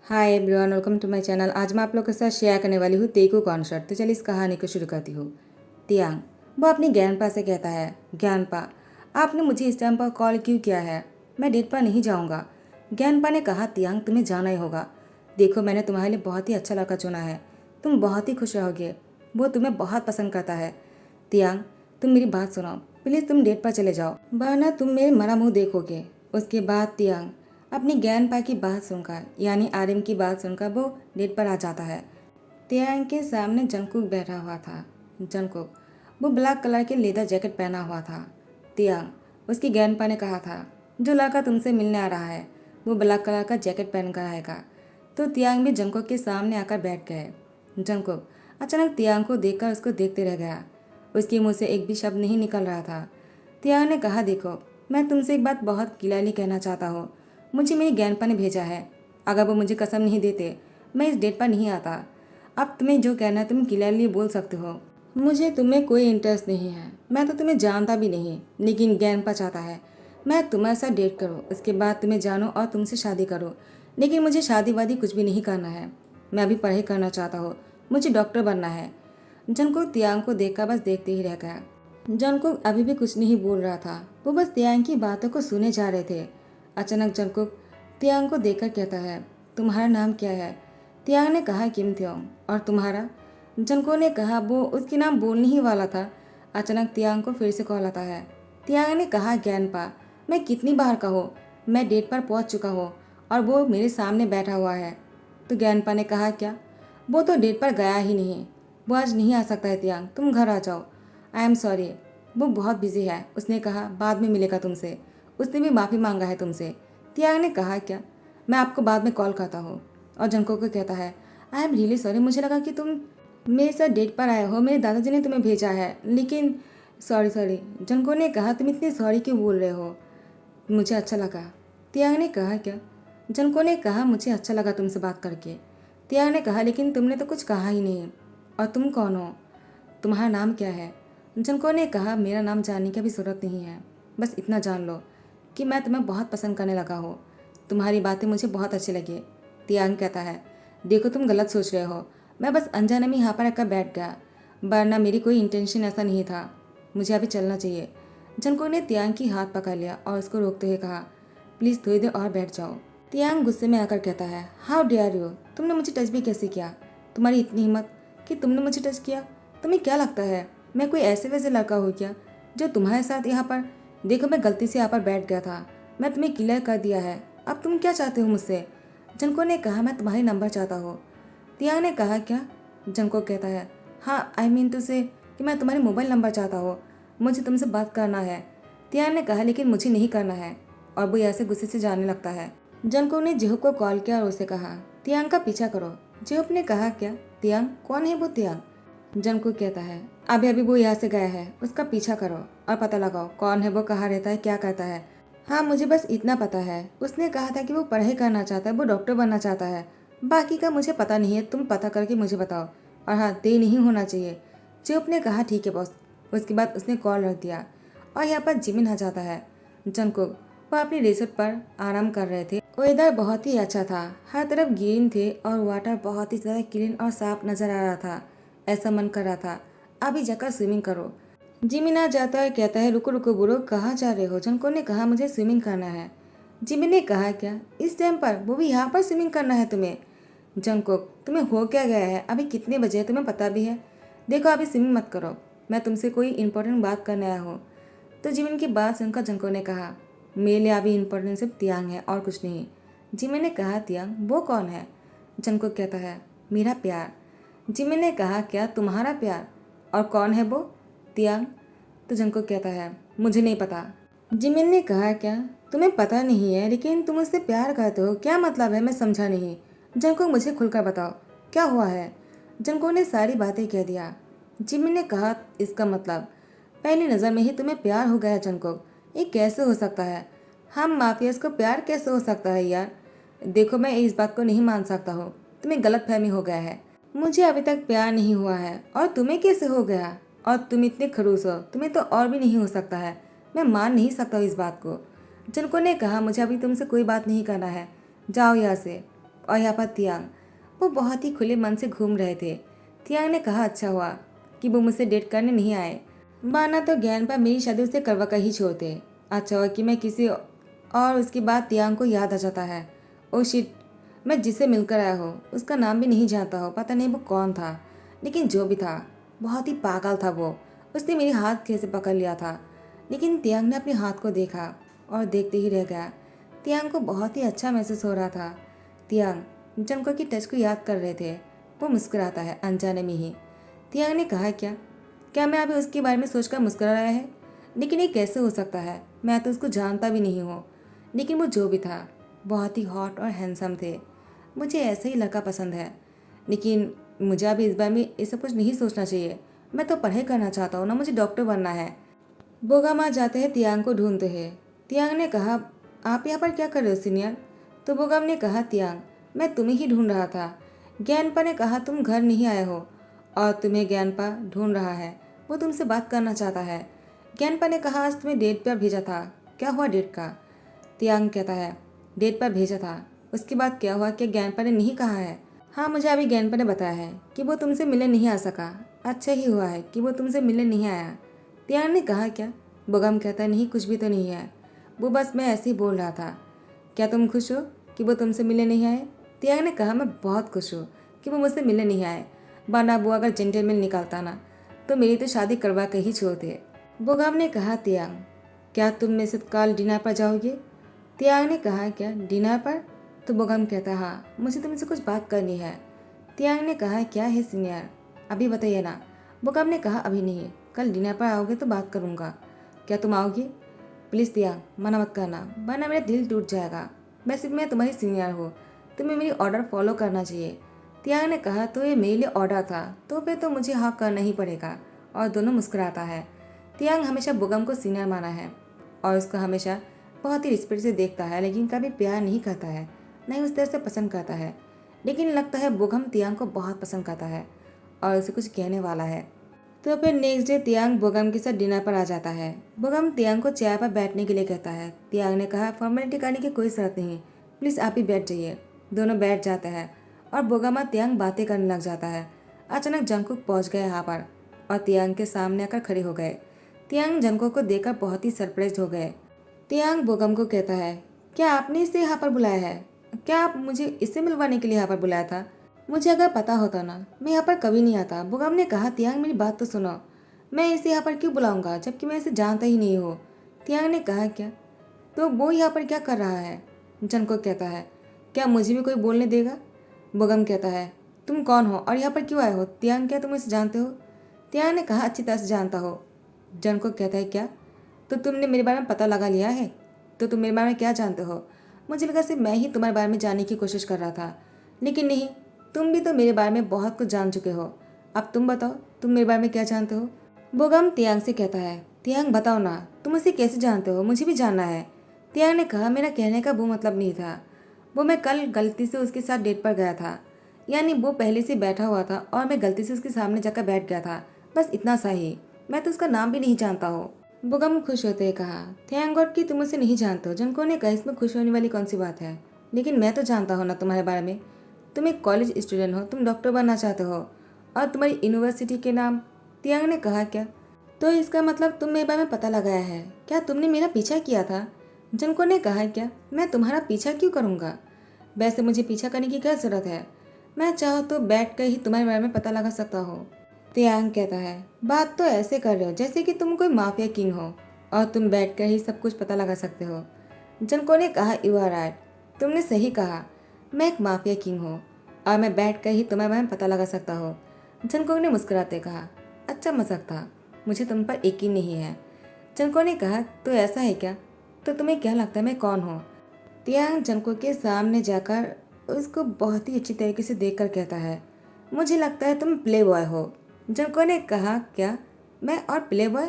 Hi everyone, welcome to my channel. आज मैं आप लोग के साथ शेयर करने वाली हूँ तेकू कॉन्सर्ट। तो चलिए इस कहानी को शुरू करती हूँ। तियांग वो अपनी ज्ञानपा से कहता है, ज्ञानपा आपने मुझे इस टाइम पर कॉल क्यों किया है? मैं डेट पर नहीं जाऊँगा। ज्ञानपा ने कहा, तियांग तुम्हें जाना ही होगा। देखो मैंने तुम्हारे लिए बहुत ही अच्छा लड़का चुना है, तुम बहुत ही खुश रहोगे, वो तुम्हें बहुत पसंद करता है। तियांग तुम मेरी बात सुनो, प्लीज़ तुम डेट पर चले जाओ, वरना तुम मेरे मरा मुँह देखोगे। उसके बाद तियांग अपनी ज्ञानपा की बात सुनकर यानी आर्यन की बात सुनकर वो डेट पर आ जाता है। तियांग के सामने जंगकुक बैठा हुआ था। जंगकुक वो ब्लैक कलर के लेदर जैकेट पहना हुआ था। तियांग उसकी ज्ञानपा ने कहा था, जो लड़का तुमसे मिलने आ रहा है वो ब्लैक कलर का जैकेट पहन कर आएगा। तो तियांग भी जंगकुक के सामने आकर बैठ गए। जंगकुक अचानक तियांग को देखकर उसको देखते रह गया। उसके मुंह से एक भी शब्द नहीं निकल रहा था। तियांग ने कहा, देखो मैं तुमसे एक बात बहुत क्लियरली कहना चाहता हूँ, मुझे मेरी ज्ञानपा ने भेजा है। अगर वो मुझे कसम नहीं देते मैं इस डेट पर नहीं आता। अब तुम्हें जो कहना है तुम क्लियरली बोल सकते हो। मुझे तुम्हें कोई इंटरेस्ट नहीं है, मैं तो तुम्हें जानता भी नहीं, लेकिन ज्ञानपा चाहता है मैं तुम्हारे साथ डेट करूँ, उसके बाद तुम्हें जानो और तुमसे शादी करूँ। लेकिन मुझे शादी वादी कुछ भी नहीं करना है, मैं अभी पढ़ाई करना चाहता हूँ, मुझे डॉक्टर बनना है। जंगकुक तियांग को देखकर बस देखते ही रह गया। जंगकुक अभी भी कुछ नहीं बोल रहा था, वो बस तियांग की बातों को सुने जा रहे थे। अचानक जंगकुक तियांग को देखकर कहता है, तुम्हारा नाम क्या है? तियांग ने कहा, किम त्योंग। और तुम्हारा? जंगकुक ने कहा, वो उसके नाम बोलने ही वाला था। अचानक तियांग को फिर से कॉल आता है। तियांग ने कहा, ज्ञानपा मैं कितनी बार कहूँ, मैं डेट पर पहुँच चुका हूँ और वो मेरे सामने बैठा हुआ है। तो ज्ञानपा ने कहा, क्या? वो तो डेट पर गया ही नहीं, वो आज नहीं आ सकता है। तियांग तुम घर आ जाओ। आई एम सॉरी, वो बहुत बिजी है। उसने कहा बाद में मिलेगा तुमसे, उसने भी माफ़ी मांगा है तुमसे। तियांग ने कहा, क्या? मैं आपको बाद में कॉल करता हूँ। और जंगकुक को कहता है, आई एम रियली सॉरी, मुझे लगा कि तुम मेरे साथ डेट पर आए हो, मेरे दादाजी ने तुम्हें भेजा है, लेकिन सॉरी सॉरी। जंगकुक ने कहा, तुम इतनी सॉरी क्यों बोल रहे हो? मुझे अच्छा लगा। तियांग ने कहा, क्या? जंगकुक ने कहा, मुझे अच्छा लगा तुमसे बात करके। तियांग ने कहा, लेकिन तुमने तो कुछ कहा ही नहीं। और तुम कौन हो? तुम्हारा नाम क्या है? जंगकुक ने कहा, मेरा नाम जानने की भी ज़रूरत नहीं है, बस इतना जान लो कि मैं तुम्हें बहुत पसंद करने लगा हूँ। तुम्हारी बातें मुझे बहुत अच्छी लगी। तियांग कहता है, देखो तुम गलत सोच रहे हो, मैं बस अनजाने में यहाँ पर आकर बैठ गया, वरना मेरी कोई इंटेंशन ऐसा नहीं था। मुझे अभी चलना चाहिए। जंगकुक ने तियांग की हाथ पकड़ लिया और उसको रोकते हुए कहा, प्लीज़ थोड़ी देर और बैठ जाओ। तियांग गुस्से में आकर कहता है, हाउ डेयर यू, तुमने मुझे टच भी कैसे किया? तुम्हारी इतनी हिम्मत कि तुमने मुझे टच किया? तुम्हें क्या लगता है मैं कोई ऐसे वैसे लड़का हूँ क्या जो तुम्हारे साथ यहाँ पर? देखो मैं गलती से यहाँ पर बैठ गया था, मैं तुम्हें क्लियर कर दिया है, अब तुम क्या चाहते हो मुझसे? जंको ने कहा, मैं तुम्हारी नंबर चाहता हूँ। तियांग ने कहा, क्या? जंको कहता है, हाँ आई मीन टू से कि मैं तुम्हारी मोबाइल नंबर चाहता हूँ, मुझे तुमसे बात करना है। तियांग ने कहा, लेकिन मुझे नहीं करना है। और वो ऐसे गुस्से से जाने लगता है। जंको ने जेहूप को कॉल किया और उसे कहा, तियांग का पीछा करो। जेहूप ने कहा, क्या? तियांग कौन है वो? तियांग जंको कहता है, अभी अभी वो यहाँ से गया है, उसका पीछा करो और पता लगाओ कौन है वो, कहाँ रहता है, क्या करता है। हाँ मुझे बस इतना पता है, उसने कहा था कि वो पढ़ाई करना चाहता है, वो डॉक्टर बनना चाहता है, बाकी का मुझे पता नहीं है, तुम पता करके मुझे बताओ। और हाँ देर नहीं होना चाहिए। जेहूप ने कहा, ठीक है बॉस। उसके बाद उसने कॉल रख दिया और यहाँ पर जिमिन आ जाता है। जंकुक वो अपनी रिसोर्ट पर आराम कर रहे थे। वेदर बहुत ही अच्छा था, हर तरफ ग्रीन थे और वाटर बहुत ही ज़्यादा क्लीन और साफ नजर आ रहा था। ऐसा मन कर रहा था अभी जाकर स्विमिंग करो। जिमिन आ जाता है, कहता है, रुको रुको बुरो, कहाँ जा रहे हो? जंको ने कहा, मुझे स्विमिंग करना है। जिमिन ने कहा, क्या इस टाइम पर, वो भी यहाँ पर स्विमिंग करना है तुम्हें? जंकोक तुम्हें हो क्या गया है? अभी कितने बजे है तुम्हें पता भी है? देखो अभी स्विमिंग मत करो, मैं तुमसे कोई इंपॉर्टेंट बात करने आया हूँ। तो जिमिन की बात सुनकर जंको ने कहा, मेरे लिए अभी इम्पोर्टेंट सिर्फ तियांग है और कुछ नहीं। जिमिन ने कहा, तियांग वो कौन है? जंको कहता है, मेरा प्यार। जिमिन ने कहा, क्या तुम्हारा प्यार? और कौन है वो? तियांग। तो जंको कहता है, मुझे नहीं पता। जिमिन ने कहा, क्या तुम्हें पता नहीं है लेकिन तुम उससे प्यार करते हो, क्या मतलब है? मैं समझा नहीं। जंको मुझे खुलकर बताओ क्या हुआ है। जंको ने सारी बातें कह दिया। जिमिन ने कहा, इसका मतलब पहली नज़र में ही तुम्हें प्यार हो गया? जंको ये कैसे हो सकता है? हम माफियाज को प्यार कैसे हो सकता है यार? देखो मैं इस बात को नहीं मान सकता हूँ, तुम्हें गलत फहमी हो गया है। मुझे अभी तक प्यार नहीं हुआ है और तुम्हें कैसे हो गया? और तुम इतने खड़ूस हो, तुम्हें तो और भी नहीं हो सकता है। मैं मान नहीं सकता हूँ इस बात को। जनको ने कहा, मुझे अभी तुमसे कोई बात नहीं करना है, जाओ यहाँ से। और यहाँ पर तियांग, वो बहुत ही खुले मन से घूम रहे थे। तियांग ने कहा अच्छा हुआ कि वो मुझसे डेट करने नहीं आए, वरना तो ज्ञानपा मेरी शादी उससे करवा कर ही छोड़ते। अच्छा हुआ कि मैं किसी और उसकी बात तियांग को याद आ जाता है। ओ शिट, मैं जिससे मिलकर आया हूँ उसका नाम भी नहीं जानता हो, पता नहीं वो कौन था, लेकिन जो भी था बहुत ही पागल था वो। उसने मेरे हाथ कैसे पकड़ लिया था, लेकिन तियांग ने अपने हाथ को देखा और देखते ही रह गया। तियांग को बहुत ही अच्छा महसूस हो रहा था। तियांग जंको की टच को याद कर रहे थे। वो मुस्कुराता है अनजाने में ही। तियांग ने कहा क्या क्या मैं अभी उसके बारे में सोचकर मुस्कुरा रहा है, लेकिन ये कैसे हो सकता है, मैं तो उसको जानता भी नहीं हूँ। लेकिन वो जो भी था बहुत ही हॉट और हैंडसम थे। मुझे ऐसे ही लड़का पसंद है, लेकिन मुझे अभी इस बारे में ये सब कुछ नहीं सोचना चाहिए। मैं तो पढ़ाई करना चाहता हूँ ना, मुझे डॉक्टर बनना है। बोगामा जाते हैं तियांग को ढूंढते हैं। तियांग ने कहा आप यहाँ पर क्या कर रहे हो सीनियर। तो बोगाम ने कहा तियांग मैं तुम्हें ही ढूंढ रहा था। ज्ञानपा ने कहा तुम घर नहीं आए हो और तुम्हें ज्ञानपा ढूंढ रहा है, वो तुमसे बात करना चाहता है। ज्ञानपा ने कहा आज तुम्हें डेट पर भेजा था, क्या हुआ डेट का। तियांग कहता है डेट पर भेजा था, उसके बाद क्या हुआ, क्या ज्ञानपा ने नहीं कहा है। हाँ मुझे अभी ज्ञानपा ने बताया है कि वो तुमसे मिलने नहीं आ सका। अच्छा ही हुआ है कि वो तुमसे मिलने नहीं आया। तियांग ने कहा क्या। बोगम कहता है नहीं कुछ भी तो नहीं है, वो बस मैं ऐसे ही बोल रहा था। क्या तुम खुश हो कि वो तुमसे मिलने नहीं आए। तियांग ने कहा मैं बहुत खुश हूँ कि वो मुझसे मिलने नहीं आए, वरना वो अगर जेंटलमैन निकालता ना तो मेरी तो शादी करवा के ही छोड़ते। बोगम ने कहा तियांग क्या तुम मेरे साथ कल डिनर पर जाओगे। तियांग ने कहा क्या डिनर पर। तो बोगम कहता हाँ मुझे तुमसे कुछ बात करनी है। तियांग ने कहा क्या है सीनियर, अभी बताइए ना। बोगम ने कहा अभी नहीं, कल डिनर पर आओगे तो बात करूँगा। क्या तुम आओगे। प्लीज़ तियांग मना मत करना, वरना मेरा दिल टूट जाएगा। वैसे मैं तुम्हारी सीनियर हूँ, तुम्हें मेरी ऑर्डर फॉलो करना चाहिए। तियांग ने कहा तो ये मेरे लिए ऑर्डर था, तो फिर तो मुझे हाँ करना ही पड़ेगा। और दोनों मुस्कुराता है। तियांग हमेशा बोगम को सीनियर माना है और उसको हमेशा बहुत ही रिस्पेक्ट से देखता है, लेकिन कभी प्यार नहीं करता है, नहीं उस तरह से पसंद करता है। लेकिन लगता है बोगम तियांग को बहुत पसंद करता है और उसे कुछ कहने वाला है। तो फिर नेक्स्ट डे तियांग बोगम के साथ डिनर पर आ जाता है। बोगम तियांग को चेयर पर बैठने के लिए कहता है। तियांग ने कहा फॉर्मेलिटी करने की कोई जरूरत नहीं, प्लीज़ आप ही बैठ जाइए। दोनों बैठ जाते हैं और बोगम और तियांग बातें करने लग जाता है। अचानक जंगकुक पहुंच गए यहाँ पर और तियांग के सामने आकर खड़े हो गए। तियांग जंगकुक को देखकर बहुत ही सरप्राइज हो गए। तियांग बोगम को कहता है क्या आपने इसे यहाँ पर बुलाया है, क्या आप मुझे इससे मिलवाने के लिए यहाँ पर बुलाया था। मुझे अगर पता होता ना मैं यहाँ पर कभी नहीं आता। बोगम ने कहा तियांग मेरी बात तो सुनो, मैं इसे यहाँ पर क्यों बुलाऊंगा जबकि मैं इसे जानता ही नहीं हूँ। तियांग ने कहा क्या, तो वो यहाँ पर क्या कर रहा है। जंगकुक कहता है क्या मुझे भी कोई बोलने देगा। बोगम कहता है तुम कौन हो और यहाँ पर क्यों आए हो। तियांग क्या तुम इसे जानते हो। तियांग ने कहा अच्छी तरह से जानता हो। जंगकुक कहता है क्या, तो तुमने मेरे बारे में पता लगा लिया है, तो तुम मेरे बारे में क्या जानते हो। मुझे लगा सिर्फ मैं ही तुम्हारे बारे में जानने की कोशिश कर रहा था, लेकिन नहीं, तुम भी तो मेरे बारे में बहुत कुछ जान चुके हो। अब तुम बताओ तुम मेरे बारे में क्या जानते हो। बोगम तियांग से कहता है तियांग बताओ ना तुम उसे कैसे जानते हो, मुझे भी जानना है। तियांग ने कहा मेरा कहने का वो मतलब नहीं था, वो मैं कल गलती से उसके साथ डेट पर गया था, यानी वो पहले से बैठा हुआ था और मैं गलती से उसके सामने जाकर बैठ गया था, बस इतना सा ही। मैं तो उसका नाम भी नहीं जानता हूँ। बोगम खुश होते हुए कहा थैंक गॉड कि तुम उसे नहीं जानते हो। जंको ने कहा इसमें खुश होने वाली कौन सी बात है, लेकिन मैं तो जानता हूँ ना तुम्हारे बारे में। तुम एक कॉलेज स्टूडेंट हो, तुम डॉक्टर बनना चाहते हो और तुम्हारी यूनिवर्सिटी के नाम। तियांग ने कहा क्या, तो इसका मतलब तुम मेरे बारे में पता लगाया है, क्या तुमने मेरा पीछा किया था। जंको ने कहा क्या मैं तुम्हारा पीछा क्यों करूँगा, वैसे मुझे पीछा करने की क्या ज़रूरत है, मैं चाहो तो बैठ कर ही तुम्हारे बारे में पता लगा सकता हूँ। तियांग कहता है बात तो ऐसे कर रहे हो जैसे कि तुम कोई माफिया किंग हो और तुम बैठकर ही सब कुछ पता लगा सकते हो। जंको ने कहा यू आर राइट, तुमने सही कहा, मैं एक माफिया किंग हूँ और मैं बैठकर ही तुम्हारे बारे में पता लगा सकता हूँ। जंको ने मुस्कुराते कहा अच्छा मजाक था, मुझे तुम पर यकीन नहीं है। जंको ने कहा तो ऐसा है क्या, तो तुम्हें क्या लगता है मैं कौन हूँ। तियांग जंको के सामने जाकर उसको बहुत ही अच्छी तरीके से देखकर कहता है मुझे लगता है तुम प्ले बॉय हो। जंको ने कहा क्या, मैं और प्ले बॉय,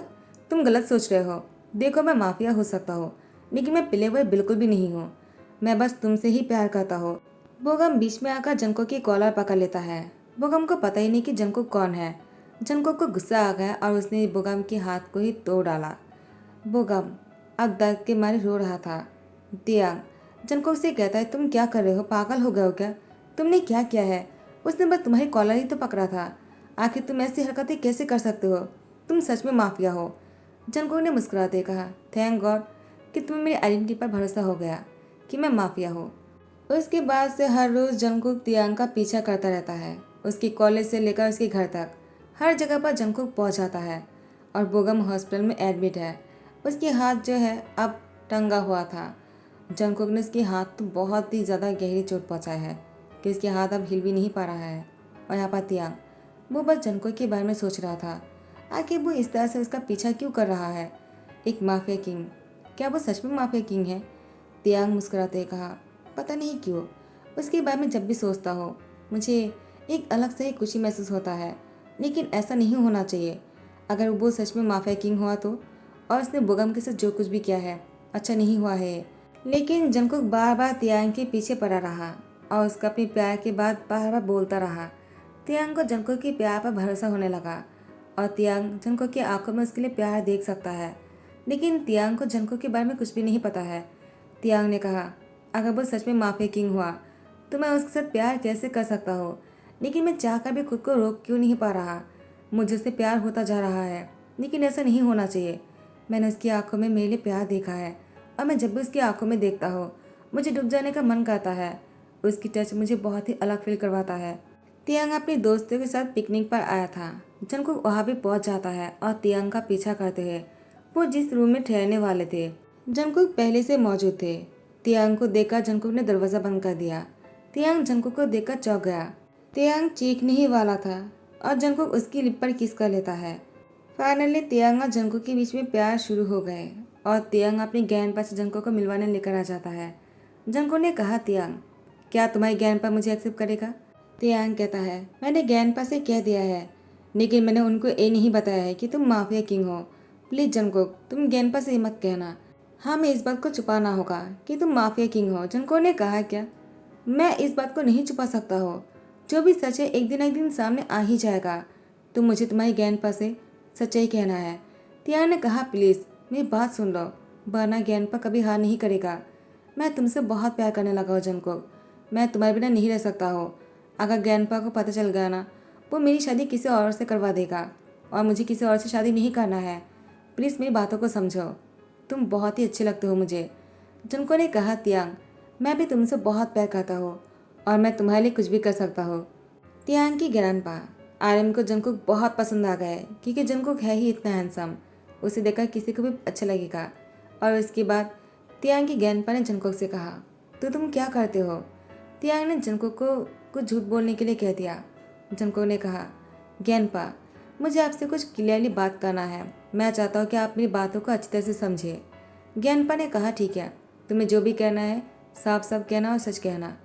तुम गलत सोच रहे हो। देखो मैं माफिया हो सकता हूँ, लेकिन मैं प्ले बॉय बिल्कुल भी नहीं हूँ, मैं बस तुमसे ही प्यार करता हूँ। बोगम बीच में आकर जंको की कॉलर पकड़ लेता है। बोगम को पता ही नहीं कि जंको कौन है। जंको को गुस्सा आ गया और उसने बोगम के हाथ को ही तोड़ डाला। बोगम अब दर्द के मारे रो रहा था। तियांग जंको से कहता है तुम क्या कर रहे हो, पागल हो गए हो क्या, तुमने क्या किया है? उसने बस तुम्हारी कॉलर ही तो पकड़ा था। आखिर तुम ऐसी हरकतें कैसे कर सकते हो? तुम सच में माफिया हो। जंगकुक ने मुस्कुराते कहा, थैंक गॉड कि तुम्हें मेरी आइडेंटिटी पर भरोसा हो गया कि मैं माफिया हूँ। उसके बाद से हर रोज़ जंगकुक तियांग का पीछा करता रहता है। उसकी कॉलेज से लेकर उसके घर तक हर जगह पर जंगकुक पहुंच जाता है और बोगम हॉस्पिटल में एडमिट है। उसकी हाथ जो है अब टंगा हुआ था। जंगकुक ने उसके हाथ तो बहुत ही ज़्यादा गहरी चोट पहुंचाई है कि उसके हाथ अब हिल भी नहीं पा रहा है। और यहाँ पर तियांग वो बस जंगकुक के बारे में सोच रहा था, आखिर वो इस तरह से उसका पीछा क्यों कर रहा है। एक माफिया किंग, क्या वो सच में माफिया किंग है? तियांग मुस्कुराते कहा, पता नहीं क्यों उसके बारे में जब भी सोचता हो मुझे एक अलग से ही खुशी महसूस होता है। लेकिन ऐसा नहीं होना चाहिए। अगर वो सच में माफिया किंग हुआ तो, और उसने बोगम के साथ जो कुछ भी किया है अच्छा नहीं हुआ है। लेकिन जंगकुक बार बार तियांग के पीछे पड़ा रहा और उसका अपने प्यार के बाद बार बार बोलता रहा। तियांग को जंगकुक के प्यार पर भरोसा होने लगा और तियांग जंगकुक की आंखों में उसके लिए प्यार देख सकता है। लेकिन तियांग को जंगकुक के बारे में कुछ भी नहीं पता है। तियांग ने कहा, अगर वो सच में माफिया किंग हुआ तो मैं उसके साथ प्यार कैसे कर सकता हूँ? लेकिन मैं चाहकर भी खुद को रोक क्यों नहीं पा रहा? मुझे उससे प्यार होता जा रहा है, लेकिन ऐसा नहीं होना चाहिए। मैंने उसकी आंखों में मेरे लिए प्यार देखा है और मैं जब भी उसकी आंखों में देखता हूँ मुझे डूब जाने का मन करता है। उसकी टच मुझे बहुत ही अलग फील करवाता है। तियांग अपने दोस्तों के साथ पिकनिक पर आया था। जंगकुक वहाँ भी पहुँच जाता है और तियांग का पीछा करते हैं। वो जिस रूम में ठहरने वाले थे जंगकुक पहले से मौजूद थे। तियांग को देखकर जंगकुक ने दरवाज़ा बंद कर दिया। तियांग जंगकुक को देखकर चौंक गया। तियांग चीखने ही वाला था और जंगकुक उसकी लिप पर किस कर लेता है। फाइनली तियांग और जंगकुक के बीच में प्यार शुरू हो गए और तियांग अपनी ग्रैंडपा से जंगकुक को मिलवाने लेकर आ जाता है। जंगकुक ने कहा, तियांग क्या तुम्हारी ग्रैंडपा मुझे एक्सेप्ट करेगा? तियांग कहता है, मैंने ग्रैंडपा से कह दिया है, लेकिन मैंने उनको ये नहीं बताया है कि तुम माफिया किंग हो। प्लीज़ जंगकुक तुम ग्रैंडपा से मत कहना। हमें इस बात को छुपाना होगा कि तुम माफिया किंग हो। जंगकुक ने कहा, क्या मैं इस बात को नहीं छुपा सकता हो? जो भी सच है एक दिन सामने आ ही जाएगा। तो मुझे तुम्हारी ग्रैंडपा से सच्चाई कहना है। तियांग ने कहा, प्लीज़ मेरी बात सुन लो, वरना ग्रैंडपा कभी हार नहीं करेगा। मैं तुमसे बहुत प्यार करने लगा हूँ जंगकुक, मैं तुम्हारे बिना नहीं रह सकता हो। अगर ग्रैंडपा को पता चल गया ना, वो मेरी शादी किसी और से करवा देगा और मुझे किसी और से शादी नहीं करना है। प्लीज़ मेरी बातों को समझो, तुम बहुत ही अच्छे लगते हो मुझे। जंगकुक ने कहा, तियांग मैं भी तुमसे बहुत प्यार करता हूँ और मैं तुम्हारे लिए कुछ भी कर सकता हूँ। तियांग की ग्रैंडपा आर्यन को जंगकुक बहुत पसंद आ गए क्योंकि जंगकुक है ही इतना हैंडसम, उसे देखकर किसी को भी अच्छा लगेगा। और उसके बाद तियांग की ग्रैंडपा ने जंगकुक से कहा, तो तुम क्या करते हो? तियांग ने जंगकुक को कुछ झूठ बोलने के लिए कह दिया। जंगकुक ने कहा, ग्रैंडपा मुझे आपसे कुछ क्लियरली बात करना है, मैं चाहता हूँ कि आप मेरी बातों को अच्छी तरह से समझे। ग्रैंडपा ने कहा, ठीक है, तुम्हें जो भी कहना है साफ साफ कहना और सच कहना,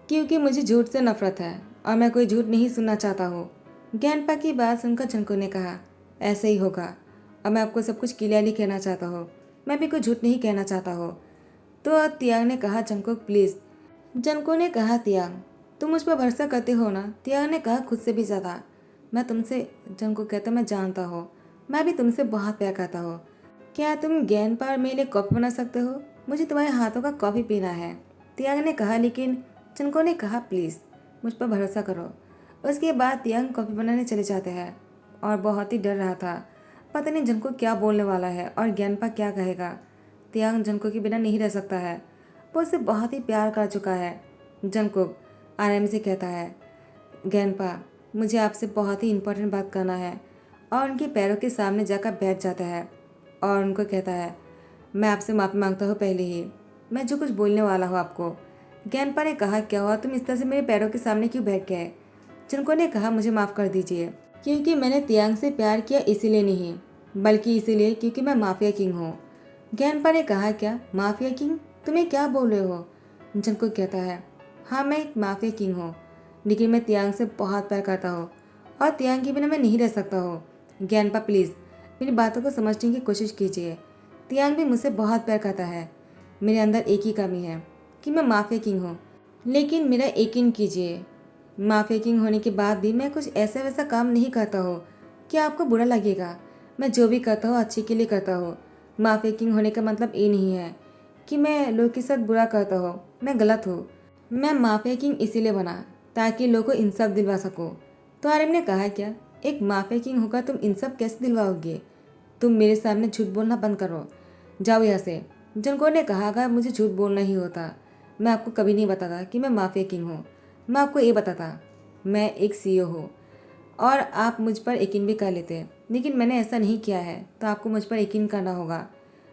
क्योंकि मुझे झूठ से नफरत है और मैं कोई झूठ नहीं सुनना चाहता हूँ। ज्ञानपा की बात सुनकर जंगकुक ने कहा, ऐसे ही होगा और मैं आपको सब कुछ क्लियरली कहना चाहता हूँ, मैं भी कोई झूठ नहीं कहना चाहता हूँ। तो तियांग ने कहा, जंगकुक प्लीज़। जंगकुक ने कहा, तियांग तुम मुझ पर भरोसा करते हो ना? तियांग ने कहा, खुद से भी ज़्यादा। मैं तुमसे, जंगकुक कहता, मैं जानता हूँ, मैं भी तुमसे बहुत प्यार करता हूँ। क्या तुम ज्ञानपा और मेरे लिए कॉफ़ी बना सकते हो? मुझे तुम्हारे हाथों का कॉफ़ी पीना है। तियांग ने कहा, लेकिन जंगकुक ने कहा, प्लीज़ मुझ पर भरोसा करो। उसके बाद तियांग कॉफ़ी बनाने चले जाते हैं और बहुत ही डर रहा था, पता नहीं जंगकुक क्या बोलने वाला है और ज्ञानपा क्या कहेगा। तियांग जंगकुक के बिना नहीं रह सकता है, वो उससे बहुत ही प्यार कर चुका है। जंगकुक आराम से कहता है, ज्ञानपा मुझे आपसे बहुत ही इम्पोर्टेंट बात करना है, और उनके पैरों के सामने जाकर बैठ जाता है और उनको कहता है, मैं आपसे माफ़ी मांगता हूँ पहले ही, मैं जो कुछ बोलने वाला हूँ आपको। ज्ञानपा ने कहा, क्या हुआ, तुम इस तरह से मेरे पैरों के सामने क्यों बैठ गए? जंगकुक ने कहा, मुझे माफ़ कर दीजिए, क्योंकि मैंने तियांग से प्यार किया इसीलिए नहीं, बल्कि इसीलिए क्योंकि मैं माफिया किंग हूँ। ज्ञानपा ने कहा, क्या माफिया किंग? तुम्हें क्या बोल रहे हो? जंगकुक कहता है, हाँ मैं एक माफिया किंग हूँ, लेकिन मैं तियांग से बहुत प्यार करता हूँ और तियांग के बिना मैं नहीं रह सकता हूँ। ज्ञानपा प्लीज़ मेरी बातों को समझने की कोशिश कीजिए। तियांग भी मुझसे बहुत प्यार करता है, मेरे अंदर एक ही कमी है कि मैं माफिया किंग हूँ, लेकिन मेरा यकीन कीजिए, माफिया किंग होने के बाद भी मैं कुछ ऐसा वैसा काम नहीं करता हूँ कि आपको बुरा लगेगा। मैं जो भी करता हूँ अच्छे के लिए करता हूँ। माफिया किंग होने का मतलब ये नहीं है कि मैं लोग के साथ बुरा करता हूँ, मैं गलत हूँ। मैं माफिया किंग इसीलिए बना ताकि लोगों को इंसाफ दिलवा सको। तो आर्यन ने कहा, क्या एक माफिया किंग होकर तुम इंसाफ कैसे दिलवाओगे? तुम मेरे सामने झूठ बोलना बंद करो, जाओ यहाँ से। जनको ने कहा, अगर मुझे झूठ बोलना ही होता मैं आपको कभी नहीं बताता कि मैं माफिया किंग हूँ। मैं आपको ये बताता मैं एक CEO हूँ और आप मुझ पर यकीन भी कर लेते, लेकिन मैंने ऐसा नहीं किया है, तो आपको मुझ पर यकीन करना होगा।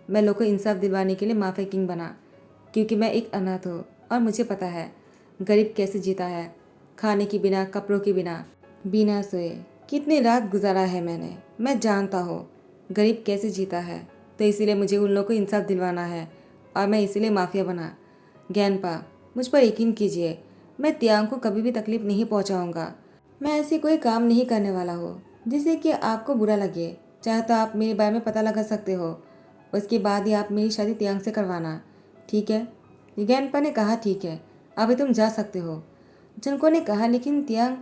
मैं लोगों को इंसाफ दिलवाने के लिए माफिया किंग बना, क्योंकि मैं एक अनाथ हूँ और मुझे पता है गरीब कैसे जीता है, खाने के बिना, कपड़ों के बिना, बिना सोए कितनी रात गुजारा है मैंने। मैं जानता हूँ गरीब कैसे जीता है, तो इसीलिए मुझे उन लोगों को इंसाफ दिलवाना है और मैं इसीलिए माफिया बना। ज्ञानपा, मुझ पर यकीन कीजिए, मैं तियांग को कभी भी तकलीफ नहीं पहुँचाऊँगा। मैं ऐसी कोई काम नहीं करने वाला हूँ जिससे कि आपको बुरा लगे। चाहे तो आप मेरे बारे में पता लगा सकते हो, उसके बाद ही आप मेरी शादी तियांग से करवाना, ठीक है? ज्ञानपा ने कहा, ठीक है, अभी तुम जा सकते हो। जनको ने कहा, लेकिन तियांग।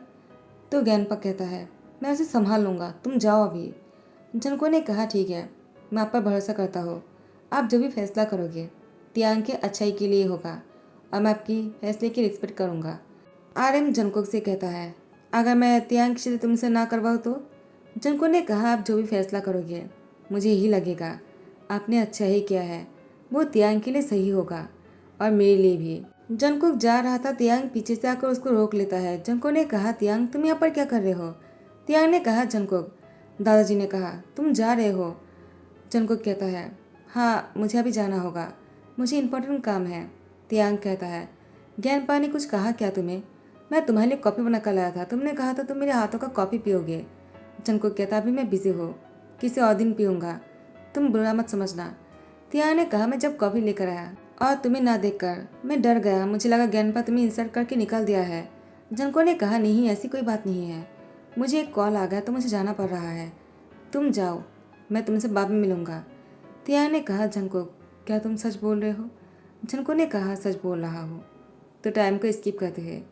तो ज्ञानपा कहता है, मैं उसे संभाल लूँगा, तुम जाओ अभी। जनको ने कहा, ठीक है, मैं आप पर भरोसा करता हूँ। आप जो भी फैसला करोगे तियांग के अच्छाई के लिए होगा और मैं आपकी फैसले की रिस्पेक्ट करूँगा। आर्यन जनको से कहता है, अगर मैं तियांग की शादी तुमसे ना करवाऊँ तो? जनको ने कहा, आप जो भी फैसला करोगे मुझे यही लगेगा आपने अच्छा ही किया है, वो तियांग के लिए सही होगा और मेरे लिए भी। जंगकुक जा रहा था, तियांग पीछे से आकर उसको रोक लेता है। जंगकुक ने कहा, तियांग तुम यहाँ पर क्या कर रहे हो? तियांग ने कहा, जंगकुक, दादाजी ने कहा तुम जा रहे हो। जंगकुक कहता है, हाँ मुझे अभी जाना होगा, मुझे इम्पोर्टेंट काम है। तियांग कहता है, ज्ञानपा ने कुछ कहा क्या तुम्हें? मैं तुम्हारे लिए कॉफ़ी बना कर लाया था, तुमने कहा था तुम मेरे हाथों का कॉफ़ी पियोगे। जंगकुक कहता, अभी मैं बिजी हूँ, किसी और दिन पीऊँगा, तुम बुरा मत समझना। तियांग ने कहा, मैं जब कॉफ़ी लेकर आया और तुम्हें ना देखकर मैं डर गया, मुझे लगा ज्ञानपा तुम्हें इंसल्ट करके निकाल दिया है। जंको ने कहा, नहीं ऐसी कोई बात नहीं है, मुझे एक कॉल आ गया तो मुझे जाना पड़ रहा है, तुम जाओ, मैं तुमसे बाद में मिलूँगा। तियांग ने कहा, जंको क्या तुम सच बोल रहे हो? जंको ने कहा, सच बोल रहा हूँ। तो टाइम को स्किप करते हैं।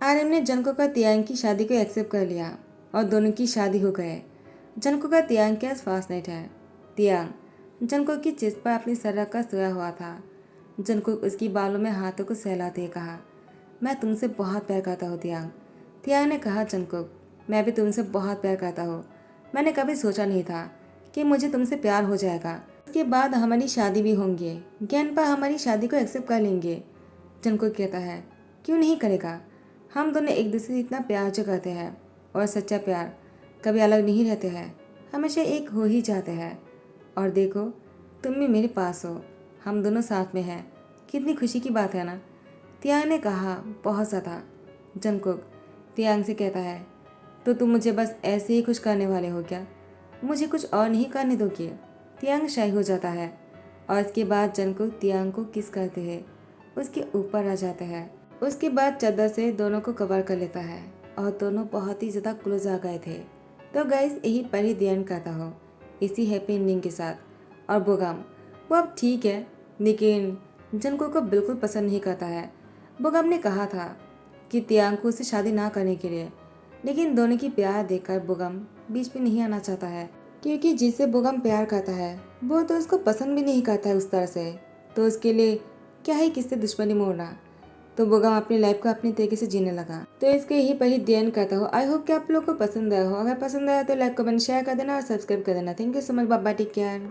आर्यन ने जंको का तियांग की शादी को एक्सेप्ट कर लिया और दोनों की शादी हो गए। जंको का तियांग के आस फर्स्ट नाइट है। तियांग जंको की चेस्ट पर अपनी सर रखकर सोया हुआ था। जंकुक उसकी बालों में हाथों को सहलाते कहा, मैं तुमसे बहुत प्यार करता हूँ तियांग। तियांग ने कहा, जंकुक मैं भी तुमसे बहुत प्यार करता हूँ। मैंने कभी सोचा नहीं था कि मुझे तुमसे प्यार हो जाएगा। उसके बाद हमारी शादी भी होंगी। ज्ञानपा हमारी शादी को एक्सेप्ट कर लेंगे। जंकुक कहता है, क्यों नहीं करेगा? हम दोनों एक दूसरे से इतना प्यार जो करते हैं और सच्चा प्यार कभी अलग नहीं रहते हैं, हमेशा एक हो ही जाते हैं। और देखो तुम भी मेरे पास हो, हम दोनों साथ में हैं, कितनी खुशी की बात है ना? तियांग ने कहा, बहुत ज़्यादा। जंकुक तियांग से कहता है, तो तुम मुझे बस ऐसे ही खुश करने वाले हो क्या? मुझे कुछ और नहीं करने दोगे? तियांग शाय हो जाता है और इसके बाद जंकुक तियांग को किस करते हैं, उसके ऊपर आ जाते हैं। उसके बाद चादर से दोनों को कवर कर लेता है और दोनों बहुत ही ज़्यादा क्लोज आ गए थे। तो गाइस यही पर ही ध्यान करता हो इसी हैप्पी एंडिंग के साथ। और बोगम वो अब ठीक है, लेकिन जंको को बिल्कुल पसंद नहीं करता है। बोगम ने कहा था कि तियांग को उससे शादी ना करने के लिए, लेकिन दोनों की प्यार देखकर बोगम बीच में नहीं आना चाहता है, क्योंकि जिससे बोगम प्यार करता है वो तो उसको पसंद भी नहीं करता है उस तरह से, तो उसके लिए क्या ही किससे दुश्मनी मोड़ना। तो बोगम अपनी लाइफ को अपने तरीके से जीने लगा। तो इसके यही पर ही ध्यान करता हो। आई होप कि आप लोग को पसंद आया हो। अगर पसंद आया तो लाइक कमेंट शेयर कर देना और सब्सक्राइब कर देना। Thank you so much, bye bye, take care.